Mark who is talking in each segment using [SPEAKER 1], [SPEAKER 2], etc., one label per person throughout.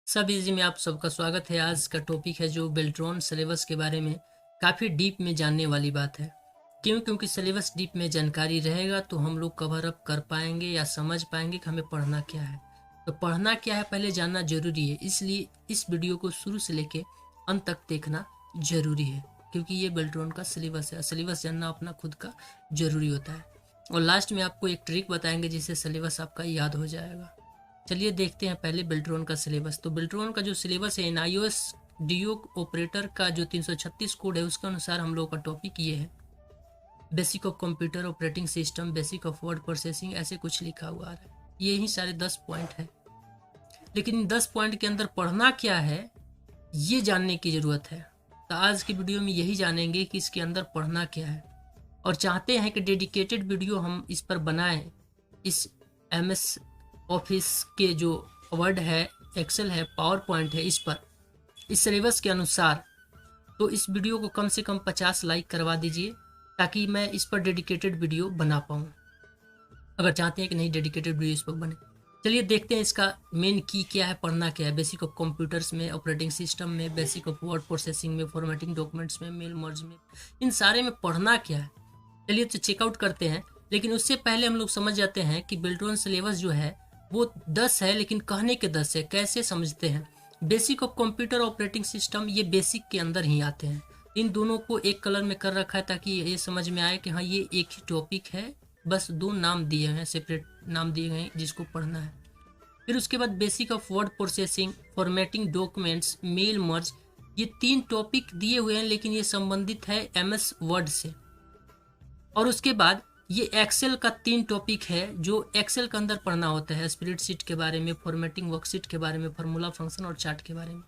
[SPEAKER 1] सब इजी में आप सबका स्वागत है। आज का टॉपिक है जो बेल्ट्रॉन सिलेबस के बारे में काफ़ी डीप में जानने वाली बात है। क्योंकि सिलेबस डीप में जानकारी रहेगा तो हम लोग कवर अप कर पाएंगे या समझ पाएंगे कि हमें पढ़ना क्या है। तो पढ़ना क्या है पहले जानना जरूरी है, इसलिए इस वीडियो को शुरू से लेके अंत तक देखना जरूरी है, क्योंकि ये बेल्ट्रॉन का सिलेबस है। सिलेबस जानना अपना खुद का जरूरी होता है। और लास्ट में आपको एक ट्रिक बताएंगे जिससे सिलेबस आपका याद हो जाएगा। चलिए देखते हैं पहले बेल्ट्रॉन का सिलेबस। तो बेल्ट्रॉन का जो सिलेबस है NIOS DO ऑपरेटर का जो 336 कोड है उसके अनुसार हम लोग का टॉपिक ये है, basic of computer operating system, basic of word processing, ऐसे कुछ लिखा हुआ है। ये ही सारे 10 पॉइंट है, लेकिन इन 10 पॉइंट के अंदर पढ़ना क्या है ये जानने की ज़रूरत है। तो आज की वीडियो में यही जानेंगे कि इसके अंदर पढ़ना क्या है, और चाहते हैं कि डेडिकेटेड वीडियो हम इस पर बनाएं। इस MS ऑफिस के जो वर्ड है, एक्सेल है, पावर पॉइंट है, इस पर इस सिलेबस के अनुसार। तो इस वीडियो को कम से कम 50 लाइक करवा दीजिए ताकि मैं इस पर डेडिकेटेड वीडियो बना पाऊँ, अगर चाहते हैं कि नहीं डेडिकेटेड वीडियो इस पर बने। चलिए देखते हैं इसका मेन की क्या है, पढ़ना क्या है। बेसिक ऑफ कंप्यूटर्स में, ऑपरेटिंग सिस्टम में, बेसिक ऑफ वर्ड प्रोसेसिंग में, फॉर्मेटिंग डॉक्यूमेंट्स में, मेल मर्ज में, इन सारे में पढ़ना क्या है। चलिए तो चेकआउट करते हैं, लेकिन उससे पहले हम लोग समझ जाते हैं कि बेल्ट्रॉन सिलेबस जो है वो 10 है, लेकिन कहने के 10 है। कैसे समझते हैं? Basic of computer operating system ये बेसिक के अंदर ही आते हैं। इन दोनों को एक कलर में कर रखा है ताकि ये समझ में आए कि हाँ ये एक ही टॉपिक है, बस दो नाम दिए हैं, सेपरेट नाम दिए गए हैं जिसको पढ़ना है। फिर उसके बाद basic of word processing, formatting documents, mail merge, ये 3 टॉपिक दिए हुए हैं, लेकिन ये संबंधित है MS वर्ड से। और उसके बाद ये एक्सेल का 3 टॉपिक है जो एक्सेल के अंदर पढ़ना होता है। स्प्रेडशीट के बारे में, फॉर्मेटिंग वर्कशीट के बारे में, फार्मूला फंक्शन और चार्ट के बारे में।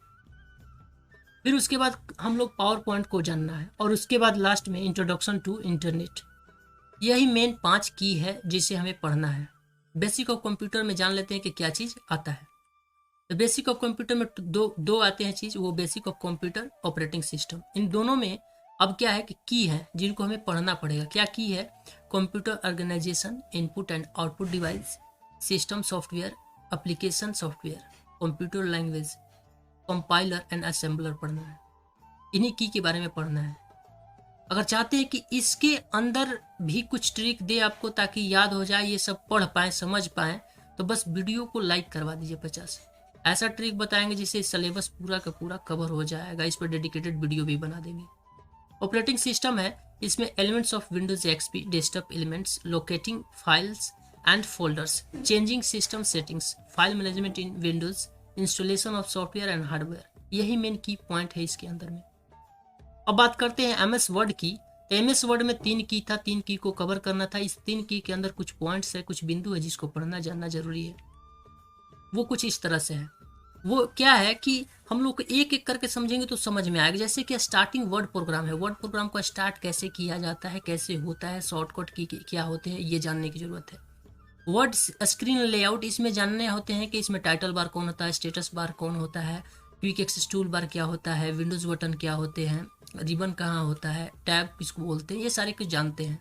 [SPEAKER 1] फिर उसके बाद हम लोग पावर पॉइंट को जानना है, और उसके बाद लास्ट में इंट्रोडक्शन टू इंटरनेट। यही मेन 5 की है जिसे हमें पढ़ना है। बेसिक ऑफ कंप्यूटर में जान लेते हैं कि क्या चीज़ आता है। तो बेसिक ऑफ कंप्यूटर में दो आते हैं चीज़, वो basic of computer operating system. इन दोनों में अब क्या है कि की है जिनको हमें पढ़ना पड़ेगा। क्या की है? Computer organisation, input and output device, system software, application software, computer language, compiler and assembler पढ़ना है। इन्हीं की के बारे में पढ़ना है। अगर चाहते हैं कि इसके अंदर भी कुछ ट्रिक दे आपको ताकि याद हो जाए, ये सब पढ़ पाएँ, समझ पाएँ, तो बस वीडियो को लाइक करवा दीजिए 50। ऐसा ट्रिक बताएंगे जिससे सिलेबस पूरा का पूरा कवर हो जाएगा। इस पर डेडिकेटेड वीडियो भी बना देंगे। ऑपरेटिंग सिस्टम है, इसमें elements of Windows XP, desktop elements, locating files and folders, changing system settings, file management in Windows, installation of software and hardware. यही मेन की पॉइंट है इसके अंदर में। अब बात करते हैं MS वर्ड की। तो MS वर्ड में 3 की था, 3 की को कवर करना था। इस 3 की के अंदर कुछ पॉइंट्स है, कुछ बिंदु है जिसको पढ़ना जानना जरूरी है। वो कुछ इस तरह से है। वो क्या है कि हम लोग एक एक करके समझेंगे तो समझ में आएगा। जैसे कि स्टार्टिंग वर्ड प्रोग्राम है, वर्ड प्रोग्राम को स्टार्ट कैसे किया जाता है, कैसे होता है, शॉर्टकट की क्या होते हैं, ये जानने की जरूरत है। वर्ड स्क्रीन लेआउट, इसमें जानने होते हैं कि इसमें टाइटल बार कौन होता है, स्टेटस बार कौन होता है, क्विक एक्सेस टूल बार क्या होता है, विंडोज बटन क्या होते हैं, रिबन कहाँ होता है, टैब किसको बोलते हैं, ये सारे कुछ जानते हैं।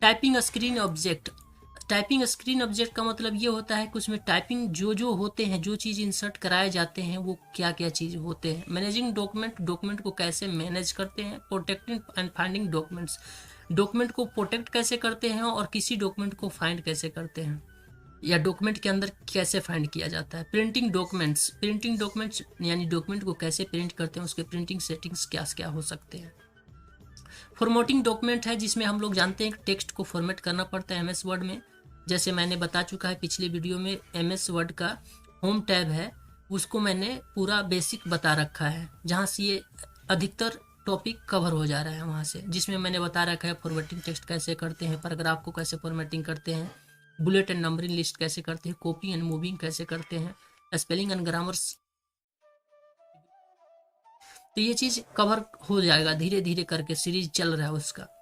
[SPEAKER 1] Typing screen object, typing screen object का मतलब ये होता है कि उसमें टाइपिंग जो होते हैं, जो चीज़ इंसर्ट कराए जाते हैं वो क्या क्या चीज़ होते हैं। मैनेजिंग डॉक्यूमेंट, डॉक्यूमेंट को कैसे मैनेज करते हैं। Protecting and finding documents, document को प्रोटेक्ट कैसे करते हैं और किसी डॉक्यूमेंट को फाइंड कैसे करते हैं, या डॉक्यूमेंट के अंदर कैसे फाइंड किया जाता है। प्रिंटिंग डॉक्यूमेंट्स, प्रिंटिंग डॉक्यूमेंट्स यानी डॉक्यूमेंट को कैसे प्रिंट करते हैं, उसके प्रिंटिंग सेटिंग्स क्या क्या हो सकते हैं। फॉर्मेटिंग डॉक्यूमेंट है जिसमें हम लोग जानते हैं कि टेक्स्ट को फॉर्मेट करना पड़ता है MS वर्ड में। जैसे मैंने बता चुका है पिछले वीडियो में, MS वर्ड का होम टैब है, उसको मैंने पूरा बेसिक बता रखा है, जहाँ से ये अधिकतर टॉपिक कवर हो जा रहा है वहाँ से, जिसमें मैंने बता रखा है फॉर्मेटिंग टेक्स्ट कैसे करते हैं, पैराग्राफ को कैसे फॉर्मेटिंग करते हैं, बुलेट एंड नंबरिंग लिस्ट कैसे करते हैं, कॉपी एंड मूविंग कैसे करते हैं, स्पेलिंग एंड ग्रामर्स। तो ये चीज़ कवर हो जाएगा धीरे धीरे करके, सीरीज चल रहा है उसका।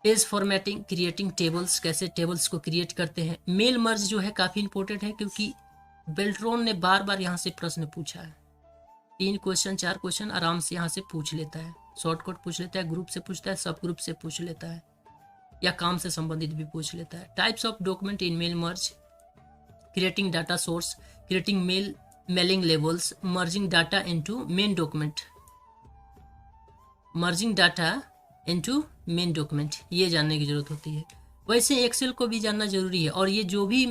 [SPEAKER 1] पेज फॉर्मेटिंग, क्रिएटिंग टेबल्स, कैसे टेबल्स को क्रिएट करते हैं। मेल मर्ज जो है काफ़ी इंपॉर्टेंट है, क्योंकि बेल्ट्रॉन ने बार बार यहाँ से प्रश्न पूछा है। 3 क्वेश्चन 4 क्वेश्चन आराम से यहाँ से पूछ लेता है। शॉर्टकट पूछ लेता है, ग्रुप से पूछता है, सब ग्रुप से पूछ लेता है, या काम से संबंधित भी पूछ लेता है। Types of document in mail merge, creating data source, creating mailing labels, merging data into main document, merging data into main document, ये जानने की जरूरत होती है। वैसे एक्सेल को भी जानना जरूरी है। और ये जो भी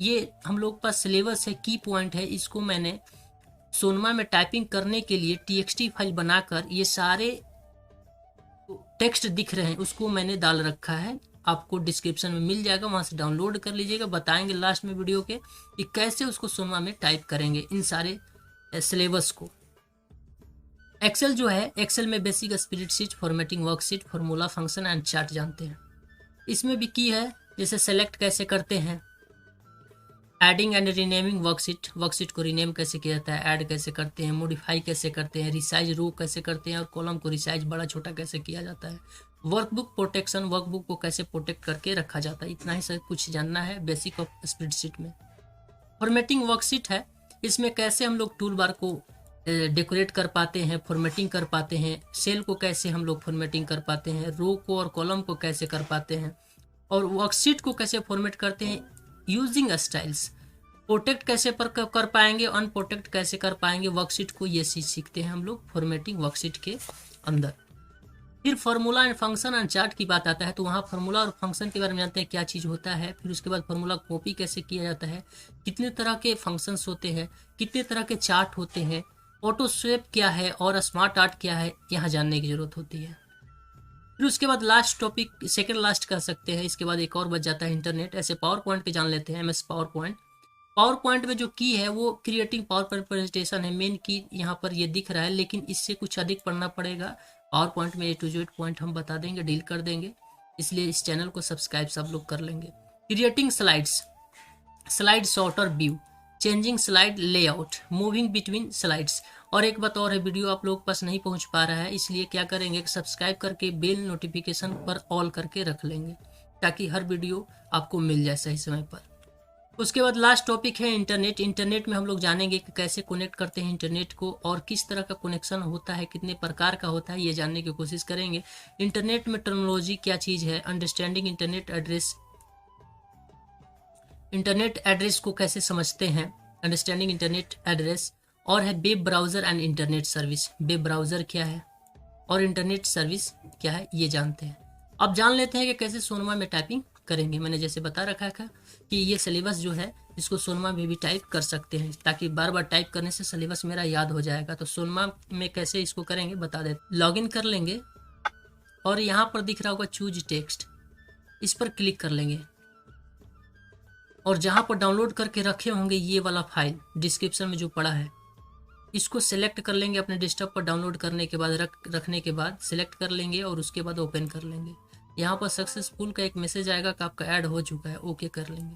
[SPEAKER 1] ये हम लोग पास सिलेबस है, की पॉइंट है, इसको मैंने सोनमा में टाइपिंग करने के लिए टीएक्सटी फाइल बनाकर ये सारे टेक्स्ट दिख रहे हैं उसको मैंने डाल रखा है, आपको डिस्क्रिप्शन में मिल जाएगा, वहां से डाउनलोड कर लीजिएगा। बताएंगे लास्ट में वीडियो के कि कैसे उसको सोनमा में टाइप करेंगे इन सारे सिलेबस को। एक्सेल जो है, एक्सेल में basic spreadsheet, formatting worksheet, formula, function and chart जानते हैं। इसमें भी की है, जैसे सेलेक्ट कैसे करते हैं, adding and renaming worksheet, worksheet को रीनेम कैसे किया जाता है, ऐड कैसे करते हैं, मॉडिफाई कैसे करते हैं, रिसाइज रो कैसे करते हैं और कॉलम को रिसाइज बड़ा छोटा कैसे किया जाता है, वर्कबुक प्रोटेक्शन, वर्कबुक को कैसे प्रोटेक्ट करके रखा जाता है। इतना ही सब कुछ जानना है बेसिक ऑफ स्प्रेडशीट में। फॉर्मेटिंग वर्कशीट है, इसमें कैसे हम लोग टूल बार को डेकोरेट कर पाते हैं, फॉर्मेटिंग कर पाते हैं, सेल को कैसे हम लोग फॉर्मेटिंग कर पाते हैं, रो को और कॉलम को कैसे कर पाते हैं, और वर्कशीट को कैसे फॉर्मेट करते हैं यूजिंग स्टाइल्स, प्रोटेक्ट कैसे कर पाएंगे, अनप्रोटेक्ट कैसे कर पाएंगे वर्कशीट को, ये चीज सीखते हैं हम लोग फॉर्मेटिंग वर्कशीट के अंदर। फिर formula and function and chart की बात आता है, तो वहाँ फार्मूला और फंक्शन के बारे में जानते हैं क्या चीज़ होता है। फिर उसके बाद फार्मूला कॉपी कैसे किया जाता है, कितने तरह के फंक्शंस होते हैं, कितने तरह के चार्ट होते हैं, ऑटो स्वेप क्या है और स्मार्ट आर्ट क्या है, यहाँ जानने की जरूरत होती है। फिर उसके बाद लास्ट टॉपिक, सेकंड लास्ट कर सकते हैं, इसके बाद एक और बच जाता है इंटरनेट। ऐसे पावर पॉइंट के जान लेते हैं, MS power point. Power point में जो की है वो क्रिएटिंग पावर पॉइंट प्रेजेंटेशन है, मेन की यहाँ पर ये दिख रहा है, लेकिन इससे कुछ अधिक पढ़ना पड़ेगा। पावर पॉइंट में A to Z पॉइंट हम बता देंगे, डील कर देंगे, इसलिए इस चैनल को सब्सक्राइब सब लोग कर लेंगे। क्रिएटिंग स्लाइड्स, स्लाइड सॉर्ट और view, changing slide layout, moving between slides. और एक बात और है, वीडियो आप लोग पास नहीं पहुंच पा रहा है, इसलिए क्या करेंगे, सब्सक्राइब करके बेल नोटिफिकेशन पर ऑल करके रख लेंगे ताकि हर वीडियो आपको मिल जाए सही समय पर। उसके बाद लास्ट टॉपिक है इंटरनेट। इंटरनेट में हम लोग जानेंगे कि कैसे कनेक्ट करते हैं इंटरनेट को और किस तरह का कनेक्शन होता है, कितने प्रकार का होता है, ये जानने की कोशिश करेंगे। इंटरनेट में टर्मिनोलॉजी क्या चीज़ है, understanding internet address, internet address को कैसे समझते हैं, अंडरस्टैंडिंग इंटरनेट एड्रेस। और है web browser and internet service, web browser क्या है और इंटरनेट सर्विस क्या है, ये जानते हैं। अब जान लेते हैं कि कैसे सोनमा में टाइपिंग करेंगे। मैंने जैसे बता रखा था कि ये सिलेबस जो है इसको सोनमा में भी टाइप कर सकते हैं, ताकि बार बार टाइप करने से सिलेबस मेरा याद हो जाएगा। तो सोनमा में कैसे इसको करेंगे बता देते। लॉगिन कर लेंगे और यहाँ पर दिख रहा होगा चूज टेक्स्ट, इस पर क्लिक कर लेंगे और जहाँ पर डाउनलोड करके रखे होंगे ये वाला फाइल डिस्क्रिप्शन में जो पड़ा है, इसको सेलेक्ट कर लेंगे अपने डेस्कटॉप पर। डाउनलोड करने के बाद रखने के बाद सिलेक्ट कर लेंगे और उसके बाद ओपन कर लेंगे। यहाँ पर सक्सेसफुल का एक मैसेज आएगा कि आपका ऐड हो चुका है, ओके कर लेंगे।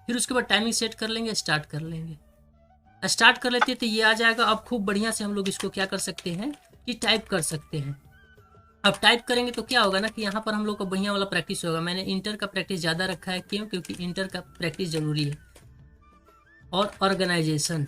[SPEAKER 1] फिर उसके बाद टाइमिंग सेट कर लेंगे, स्टार्ट कर लेंगे। स्टार्ट कर लेते हैं तो ये आ जाएगा। अब खूब बढ़िया से हम लोग इसको क्या कर सकते हैं कि टाइप कर सकते हैं। अब टाइप करेंगे तो क्या होगा ना कि यहाँ पर हम लोग को बढ़िया वाला प्रैक्टिस होगा। मैंने इंटर का प्रैक्टिस ज़्यादा रखा है, क्यों, क्योंकि इंटर का प्रैक्टिस ज़रूरी है। और ऑर्गेनाइजेशन,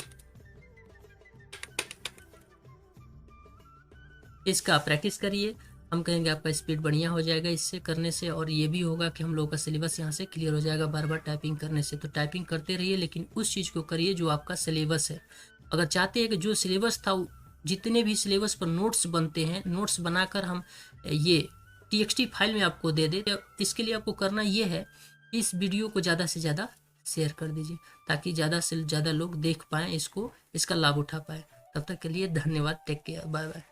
[SPEAKER 1] इसका प्रैक्टिस करिए, हम कहेंगे आपका स्पीड बढ़िया हो जाएगा इससे करने से। और ये भी होगा कि हम लोगों का सिलेबस यहाँ से क्लियर हो जाएगा बार बार टाइपिंग करने से। तो टाइपिंग करते रहिए, लेकिन उस चीज़ को करिए जो आपका सिलेबस है। अगर चाहते हैं कि जो सिलेबस था, जितने भी सिलेबस पर नोट्स बनते हैं, नोट्स बनाकर हम ये TXT फाइल में आपको दे दे, इसके लिए आपको करना ये है, इस वीडियो को ज़्यादा से ज़्यादा शेयर कर दीजिए ताकि ज़्यादा से ज़्यादा लोग देख पाएँ इसको, इसका लाभ उठा पाए। तब तक के लिए धन्यवाद, टेक केयर, बाय बाय।